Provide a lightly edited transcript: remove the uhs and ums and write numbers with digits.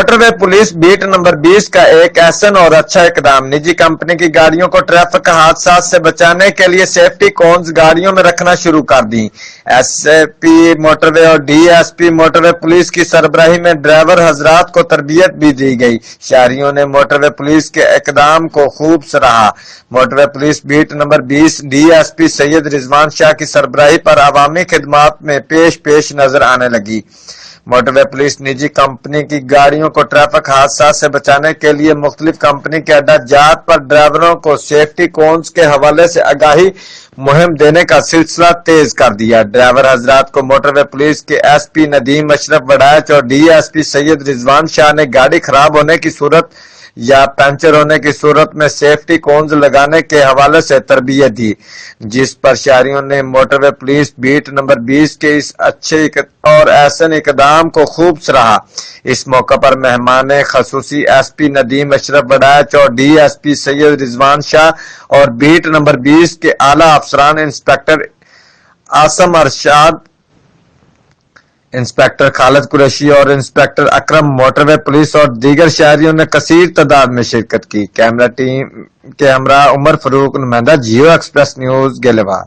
Motor وے police beat number 20 کا ایک احسن اور اچھا اقدام، نجی کمپنی کی گاڑیوں کو ٹریفک حادثات سے بچانے کے لیے سیفٹی کونز گاڑیوں میں رکھنا شروع کر دی۔ ایس پی موٹر وے اور ڈی ایس پی موٹر وے پولیس کی سربراہی میں ڈرائیور حضرات کو تربیت بھی دی گئی۔ شہریوں نے موٹر وے پولیس کے اقدام کو خوب سراہا۔ Motorway police beat number 20 D S P Syed Rizwan Shah کی سربراہی پر عوامی خدمات میں پیش نظر آنے لگی۔ موٹر وے پولیس نجی کمپنی کی گاڑیوں کو ٹریفک حادثات سے بچانے کے لیے مختلف کمپنی کے اڈہ جات پر ڈرائیوروں کو سیفٹی کونز کے حوالے سے آگاہی مہم دینے کا سلسلہ تیز کر دیا۔ ڈرائیور حضرات کو موٹر وے پولیس کے ایس پی ندیم اشرف وڑائچ اور D S P Syed Rizwan شاہ نے گاڑی خراب ہونے کی صورت یا پنچر ہونے کی صورت میں سیفٹی کونز لگانے کے حوالے سے تربیت دی، جس پر شہریوں نے موٹر وے پولیس بیٹ نمبر 20 کے اس اچھے اور احسن اقدام کو خوب سراہا۔ اس موقع پر مہمان خصوصی ایس پی ندیم اشرف وڑائچ اور D S P Syed Rizwan شاہ اور بیٹ نمبر 20 کے اعلیٰ افسران انسپکٹر عاصم ارشاد، انسپکٹر خالد قریشی اور انسپکٹر اکرم، موٹر وے پولیس اور دیگر شہریوں نے کثیر تعداد میں شرکت کی۔ کیمرہ ٹیم کے ہمراہ عمر فاروق، نمائندہ جیو ایکسپریس نیوز، گیلوار۔